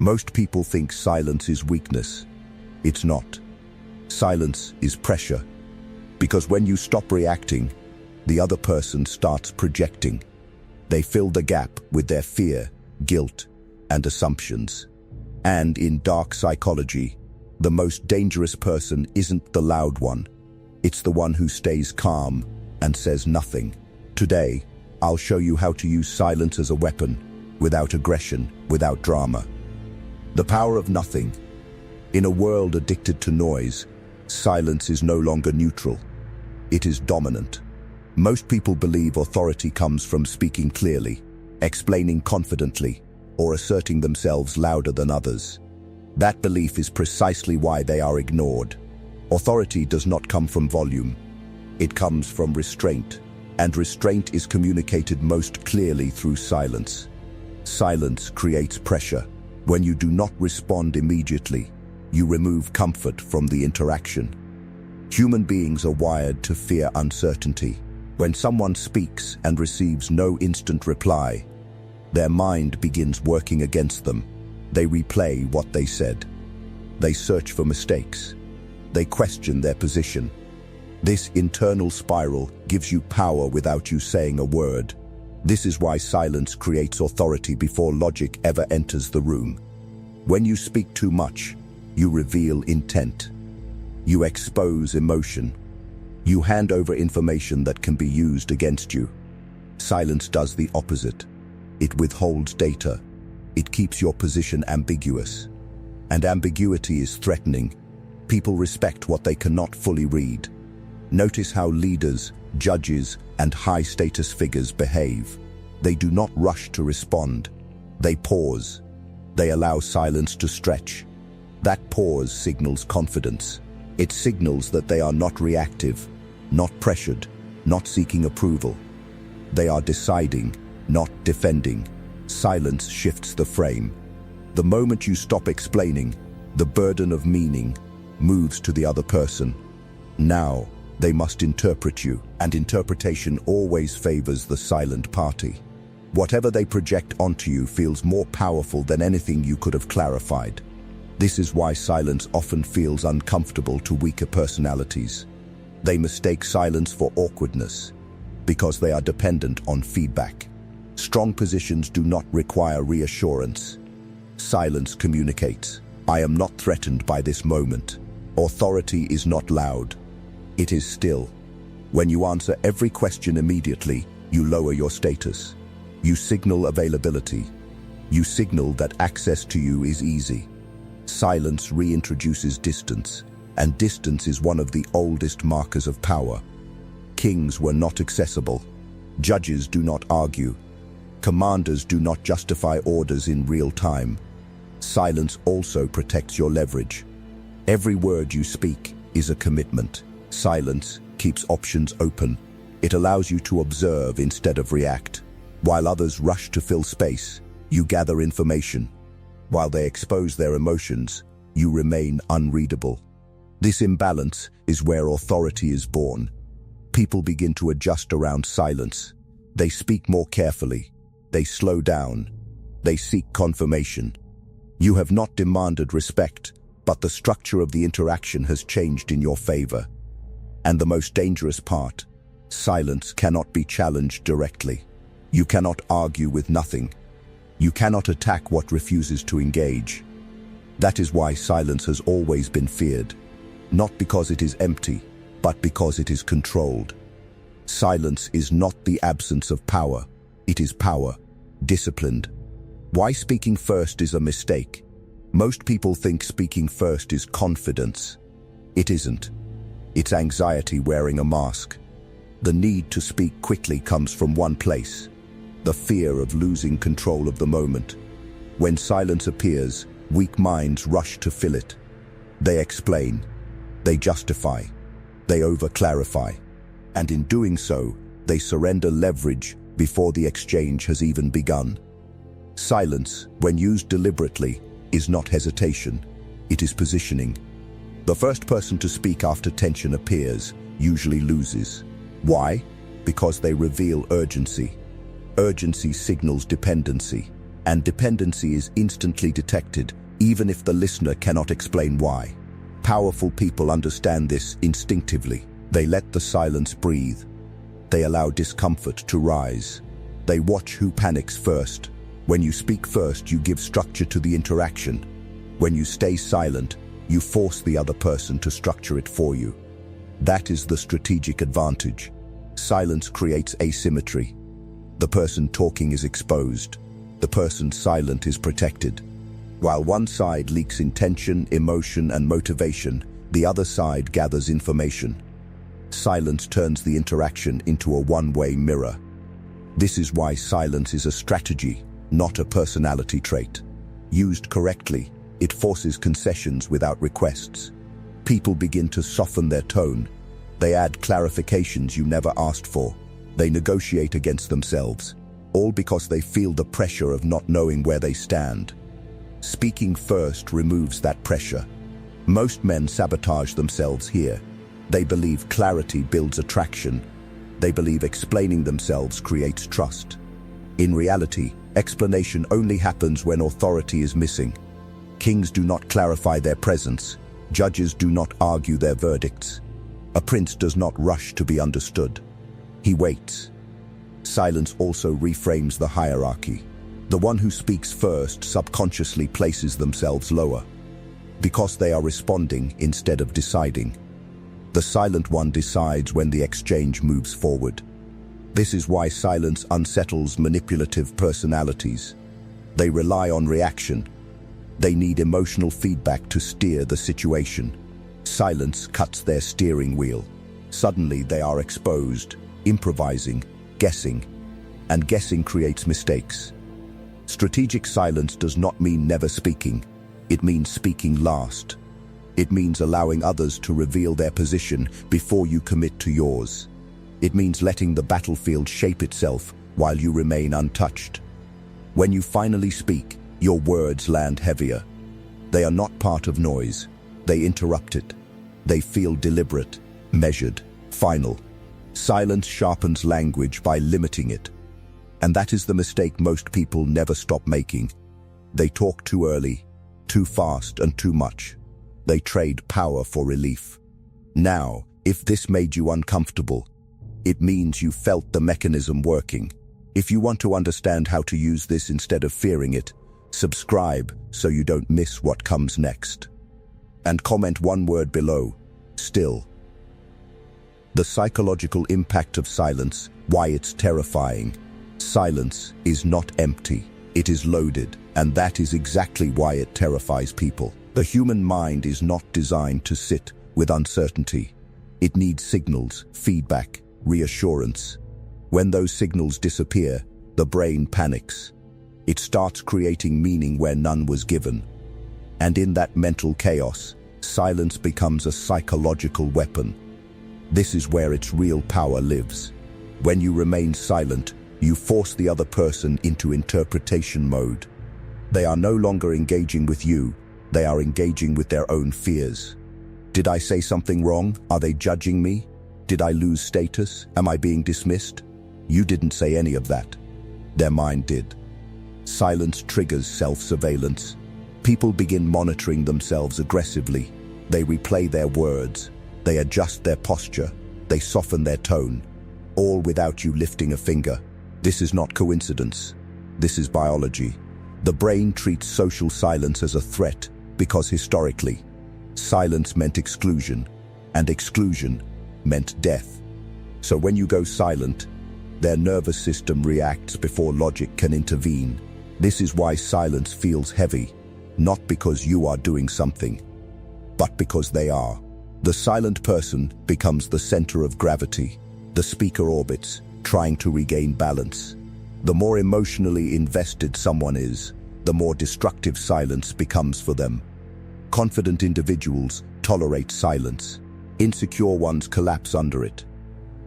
Most people think silence is weakness. It's not. Silence is pressure. Because when you stop reacting, the other person starts projecting. They fill the gap with their fear, guilt, and assumptions. And in dark psychology, the most dangerous person isn't the loud one. It's the one who stays calm and says nothing. Today, I'll show you how to use silence as a weapon, without aggression, without drama. The power of nothing. In a world addicted to noise, silence is no longer neutral. It is dominant. Most people believe authority comes from speaking clearly, explaining confidently, or asserting themselves louder than others. That belief is precisely why they are ignored. Authority does not come from volume. It comes from restraint, and restraint is communicated most clearly through silence. Silence creates pressure. When you do not respond immediately, you remove comfort from the interaction. Human beings are wired to fear uncertainty. When someone speaks and receives no instant reply, their mind begins working against them. They replay what they said. They search for mistakes. They question their position. This internal spiral gives you power without you saying a word. This is why silence creates authority before logic ever enters the room. When you speak too much, you reveal intent. You expose emotion. You hand over information that can be used against you. Silence does the opposite. It withholds data. It keeps your position ambiguous. And ambiguity is threatening. People respect what they cannot fully read. Notice how leaders, judges, and high-status figures behave. They do not rush to respond. They pause. They allow silence to stretch. That pause signals confidence. It signals that they are not reactive, not pressured, not seeking approval. They are deciding, not defending. Silence shifts the frame. The moment you stop explaining, the burden of meaning moves to the other person. Now, they must interpret you, and interpretation always favors the silent party. Whatever they project onto you feels more powerful than anything you could have clarified. This is why silence often feels uncomfortable to weaker personalities. They mistake silence for awkwardness because they are dependent on feedback. Strong positions do not require reassurance. Silence communicates, I am not threatened by this moment. Authority is not loud. It is still. When you answer every question immediately, you lower your status. You signal availability. You signal that access to you is easy. Silence reintroduces distance, and distance is one of the oldest markers of power. Kings were not accessible. Judges do not argue. Commanders do not justify orders in real time. Silence also protects your leverage. Every word you speak is a commitment. Silence keeps options open. It allows you to observe instead of react. While others rush to fill space, you gather information. While they expose their emotions, you remain unreadable. This imbalance is where authority is born. People begin to adjust around silence. They speak more carefully. They slow down. They seek confirmation. You have not demanded respect, but the structure of the interaction has changed in your favor. And the most dangerous part, silence cannot be challenged directly. You cannot argue with nothing. You cannot attack what refuses to engage. That is why silence has always been feared, not because it is empty, but because it is controlled. Silence is not the absence of power. It is power, disciplined. Why speaking first is a mistake. Most people think speaking first is confidence. It isn't. It's anxiety wearing a mask. The need to speak quickly comes from one place: the fear of losing control of the moment. When silence appears, weak minds rush to fill it. They explain, they justify, they over-clarify, and in doing so, they surrender leverage before the exchange has even begun. Silence, when used deliberately, is not hesitation, it is positioning. The first person to speak after tension appears usually loses. Why? Because they reveal urgency. Urgency signals dependency. and dependency is instantly detected, even if the listener cannot explain why. Powerful people understand this instinctively. They let the silence breathe. They allow discomfort to rise. They watch who panics first. When you speak first, you give structure to the interaction. When you stay silent, you force the other person to structure it for you. That is the strategic advantage. Silence creates asymmetry. The person talking is exposed. The person silent is protected. While one side leaks intention, emotion, and motivation, the other side gathers information. Silence turns the interaction into a one-way mirror. This is why silence is a strategy, not a personality trait. Used correctly, it forces concessions without requests. People begin to soften their tone. They add clarifications you never asked for. They negotiate against themselves, all because they feel the pressure of not knowing where they stand. Speaking first removes that pressure. Most men sabotage themselves here. They believe clarity builds attraction. They believe explaining themselves creates trust. In reality, explanation only happens when authority is missing. Kings do not clarify their presence. Judges do not argue their verdicts. A prince does not rush to be understood. He waits. Silence also reframes the hierarchy. The one who speaks first subconsciously places themselves lower, because they are responding instead of deciding. The silent one decides when the exchange moves forward. This is why silence unsettles manipulative personalities. They rely on reaction. They need emotional feedback to steer the situation. Silence cuts their steering wheel. Suddenly they are exposed, improvising, guessing, and guessing creates mistakes. Strategic silence does not mean never speaking. It means speaking last. It means allowing others to reveal their position before you commit to yours. It means letting the battlefield shape itself while you remain untouched. When you finally speak, your words land heavier. They are not part of noise. They interrupt it. They feel deliberate, measured, final. Silence sharpens language by limiting it. And that is the mistake most people never stop making. They talk too early, too fast, and too much. They trade power for relief. Now, if this made you uncomfortable, it means you felt the mechanism working. If you want to understand how to use this instead of fearing it, subscribe so you don't miss what comes next. And comment one word below, still. The psychological impact of silence, why it's terrifying. Silence is not empty, it is loaded, and that is exactly why it terrifies people. The human mind is not designed to sit with uncertainty. It needs signals, feedback, reassurance. When those signals disappear, the brain panics. It starts creating meaning where none was given. And in that mental chaos, silence becomes a psychological weapon. This is where its real power lives. When you remain silent, you force the other person into interpretation mode. They are no longer engaging with you, they are engaging with their own fears. Did I say something wrong? Are they judging me? Did I lose status? Am I being dismissed? You didn't say any of that. Their mind did. Silence triggers self-surveillance. People begin monitoring themselves aggressively. They replay their words. They adjust their posture. They soften their tone. All without you lifting a finger. This is not coincidence. This is biology. The brain treats social silence as a threat because historically, silence meant exclusion, and exclusion meant death. So when you go silent, their nervous system reacts before logic can intervene. This is why silence feels heavy, not because you are doing something, but because they are. The silent person becomes the center of gravity. The speaker orbits, trying to regain balance. The more emotionally invested someone is, the more destructive silence becomes for them. Confident individuals tolerate silence. Insecure ones collapse under it.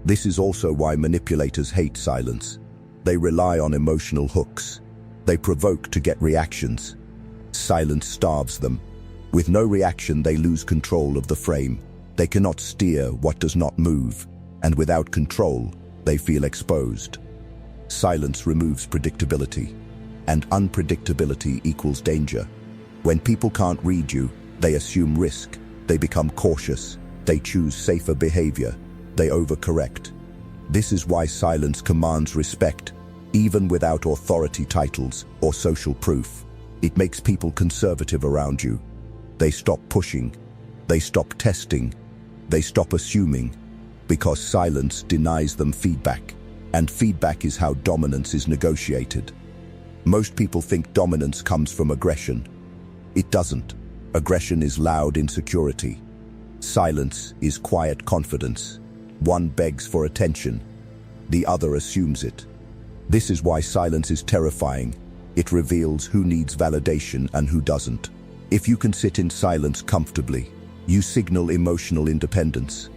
This is also why manipulators hate silence. They rely on emotional hooks. They provoke to get reactions. Silence starves them. With no reaction, they lose control of the frame. They cannot steer what does not move, and without control, they feel exposed. Silence removes predictability. and unpredictability equals danger. When people can't read you, they assume risk, they become cautious, they choose safer behavior, they overcorrect. This is why silence commands respect, even without authority titles or social proof. It makes people conservative around you. They stop pushing, they stop testing, they stop assuming, because silence denies them feedback, and feedback is how dominance is negotiated. Most people think dominance comes from aggression. It doesn't. Aggression is loud insecurity. Silence is quiet confidence. One begs for attention, the other assumes it. This is why silence is terrifying. It reveals who needs validation and who doesn't. If you can sit in silence comfortably, you signal emotional independence.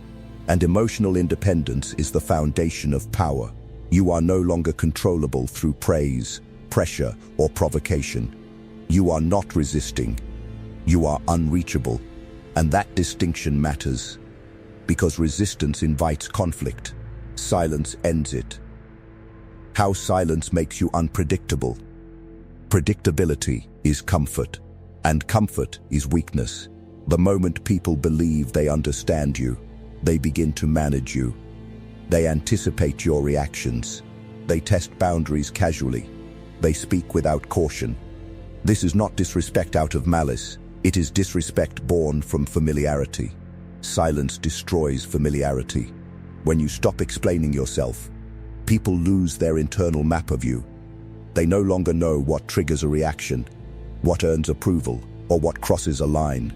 And emotional independence is the foundation of power. You are no longer controllable through praise, pressure, or provocation. You are not resisting. You are unreachable. And that distinction matters. Because resistance invites conflict. Silence ends it. How silence makes you unpredictable. Predictability is comfort, and comfort is weakness. The moment people believe they understand you, they begin to manage you. They anticipate your reactions. They test boundaries casually. They speak without caution. This is not disrespect out of malice. It is disrespect born from familiarity. Silence destroys familiarity. When you stop explaining yourself, people lose their internal map of you. They no longer know what triggers a reaction, what earns approval, or what crosses a line.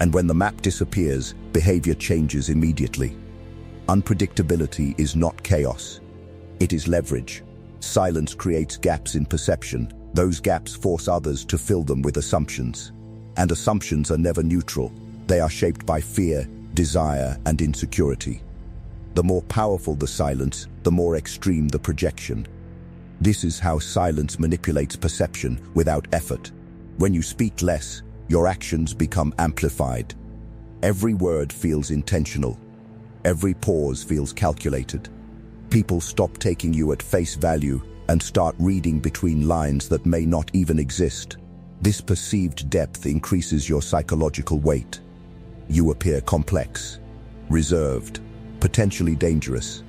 And when the map disappears, behavior changes immediately. Unpredictability is not chaos. It is leverage. Silence creates gaps in perception. Those gaps force others to fill them with assumptions. And assumptions are never neutral. They are shaped by fear, desire, and insecurity. The more powerful the silence, the more extreme the projection. This is how silence manipulates perception without effort. When you speak less, your actions become amplified. Every word feels intentional. Every pause feels calculated. People stop taking you at face value and start reading between lines that may not even exist. This perceived depth increases your psychological weight. You appear complex, reserved, potentially dangerous.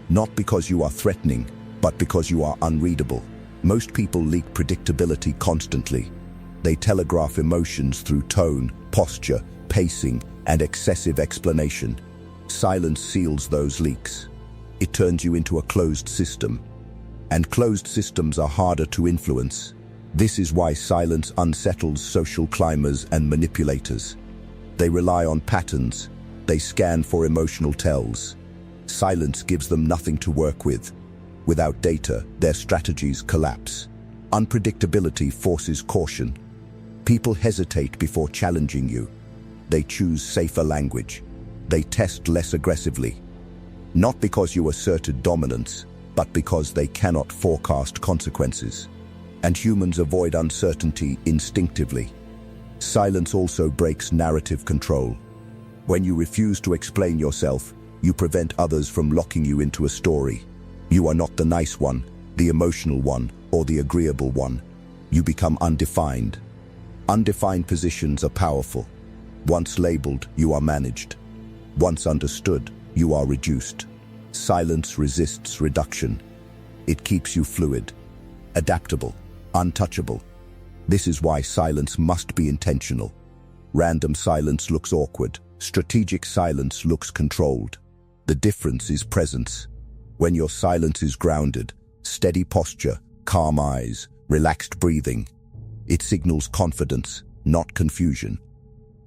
Not because you are threatening, but because you are unreadable. Most people leak predictability constantly. They telegraph emotions through tone, posture, pacing, and excessive explanation. Silence seals those leaks. It turns you into a closed system. And closed systems are harder to influence. This is why silence unsettles social climbers and manipulators. They rely on patterns. They scan for emotional tells. Silence gives them nothing to work with. Without data, their strategies collapse. Unpredictability forces caution. People hesitate before challenging you. They choose safer language. They test less aggressively. Not because you asserted dominance, but because they cannot forecast consequences. And humans avoid uncertainty instinctively. Silence also breaks narrative control. When you refuse to explain yourself, you prevent others from locking you into a story. You are not the nice one, the emotional one, or the agreeable one. You become undefined. Undefined positions are powerful. Once labeled, you are managed. Once understood, you are reduced. Silence resists reduction. It keeps you fluid, adaptable, untouchable. This is why silence must be intentional. Random silence looks awkward. Strategic silence looks controlled. The difference is presence. When your silence is grounded, steady posture, calm eyes, relaxed breathing, it signals confidence, not confusion.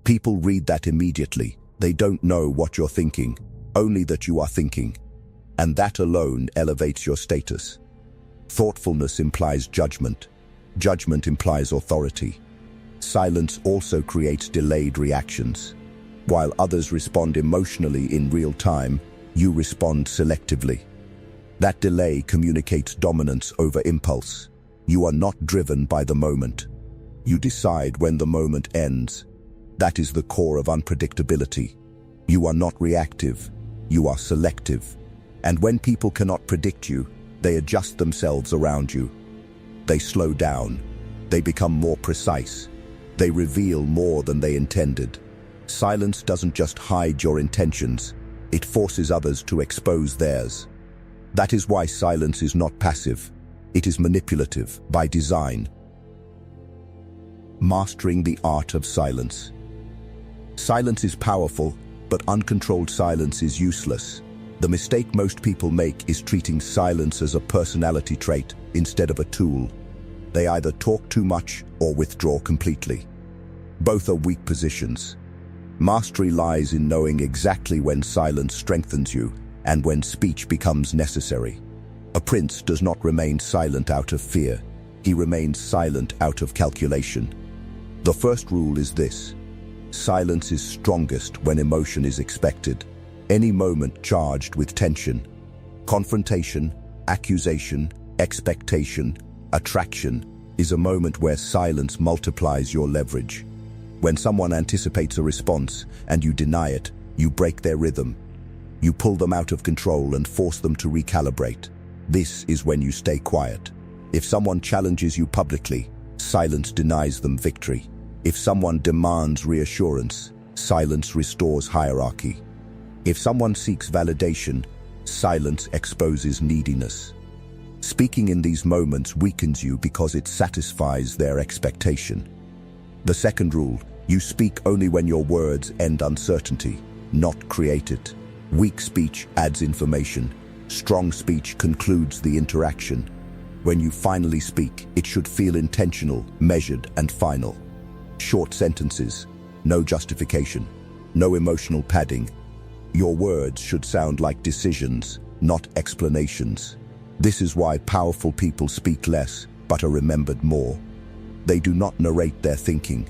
People read that immediately. They don't know what you're thinking, only that you are thinking. And that alone elevates your status. Thoughtfulness implies judgment. Judgment implies authority. Silence also creates delayed reactions. While others respond emotionally in real time, you respond selectively. That delay communicates dominance over impulse. You are not driven by the moment. You decide when the moment ends. That is the core of unpredictability. You are not reactive. You are selective. And when people cannot predict you, they adjust themselves around you. They slow down. They become more precise. They reveal more than they intended. Silence doesn't just hide your intentions, it forces others to expose theirs. That is why silence is not passive. It is manipulative by design. Mastering the art of silence. Silence is powerful, but uncontrolled silence is useless. The mistake most people make is treating silence as a personality trait instead of a tool. They either talk too much or withdraw completely. Both are weak positions. Mastery lies in knowing exactly when silence strengthens you and when speech becomes necessary. A prince does not remain silent out of fear. He remains silent out of calculation. The first rule is this: silence is strongest when emotion is expected. Any moment charged with tension, confrontation, accusation, expectation, attraction, is a moment where silence multiplies your leverage. When someone anticipates a response and you deny it, you break their rhythm. You pull them out of control and force them to recalibrate. This is when you stay quiet. If someone challenges you publicly, silence denies them victory. If someone demands reassurance, silence restores hierarchy. If someone seeks validation, silence exposes neediness. Speaking in these moments weakens you because it satisfies their expectation. The second rule: you speak only when your words end uncertainty, not create it. Weak speech adds information. Strong speech concludes the interaction. When you finally speak, it should feel intentional, measured, and final. Short sentences, no justification, no emotional padding. Your words should sound like decisions, not explanations. This is why powerful people speak less, but are remembered more. They do not narrate their thinking.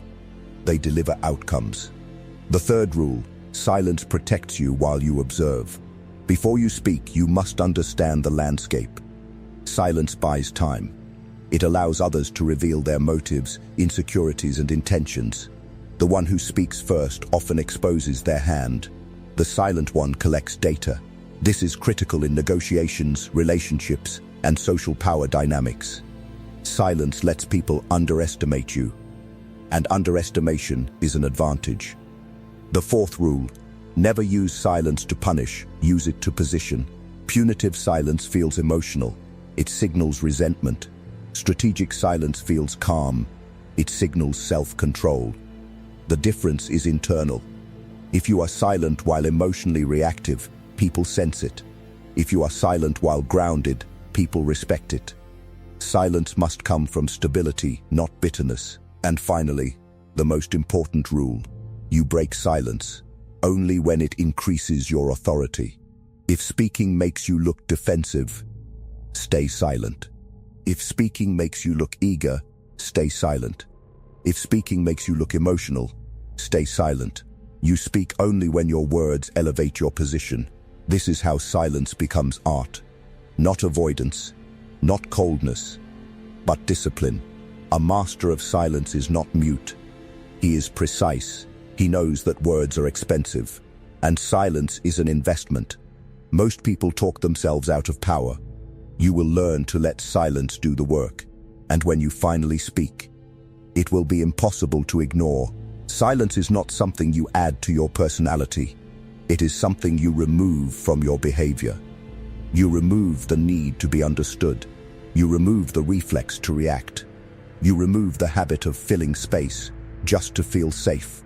They deliver outcomes. The third rule: silence protects you while you observe. Before you speak, you must understand the landscape. Silence buys time. It allows others to reveal their motives, insecurities, and intentions. The one who speaks first often exposes their hand. The silent one collects data. This is critical in negotiations, relationships, and social power dynamics. Silence lets people underestimate you, and underestimation is an advantage. The fourth rule: never use silence to punish, use it to position. Punitive silence feels emotional. It signals resentment. Strategic silence feels calm. It signals self-control. The difference is internal. If you are silent while emotionally reactive, people sense it. If you are silent while grounded, people respect it. Silence must come from stability, not bitterness. And finally, the most important rule: you break silence only when it increases your authority. If speaking makes you look defensive, stay silent. If speaking makes you look eager, stay silent. If speaking makes you look emotional, stay silent. You speak only when your words elevate your position. This is how silence becomes art. Not avoidance, not coldness, but discipline. A master of silence is not mute. He is precise. He knows that words are expensive, and silence is an investment. Most people talk themselves out of power. You will learn to let silence do the work, and when you finally speak, it will be impossible to ignore. Silence is not something you add to your personality. It is something you remove from your behavior. You remove the need to be understood. You remove the reflex to react. You remove the habit of filling space just to feel safe.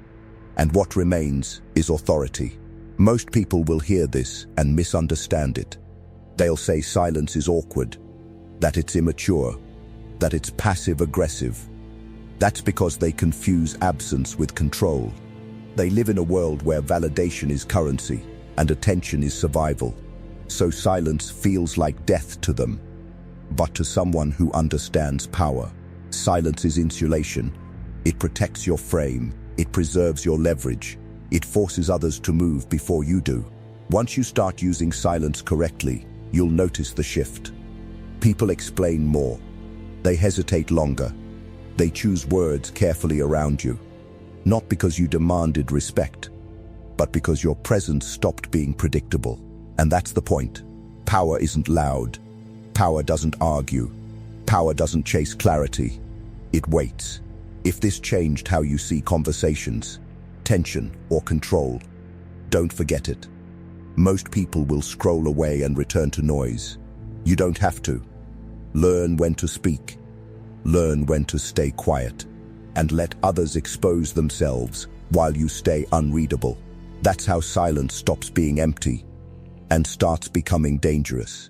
And what remains is authority. Most people will hear this and misunderstand it. They'll say silence is awkward, that it's immature, that it's passive-aggressive. That's because they confuse absence with control. They live in a world where validation is currency and attention is survival. So silence feels like death to them. But to someone who understands power, silence is insulation. It protects your frame. It preserves your leverage. It forces others to move before you do. Once you start using silence correctly, you'll notice the shift. People explain more. They hesitate longer. They choose words carefully around you. Not because you demanded respect, but because your presence stopped being predictable. And that's the point. Power isn't loud. Power doesn't argue. Power doesn't chase clarity, it waits. If this changed how you see conversations, tension, or control, don't forget it. Most people will scroll away and return to noise. You don't have to. Learn when to speak. Learn when to stay quiet. And let others expose themselves while you stay unreadable. That's how silence stops being empty and starts becoming dangerous.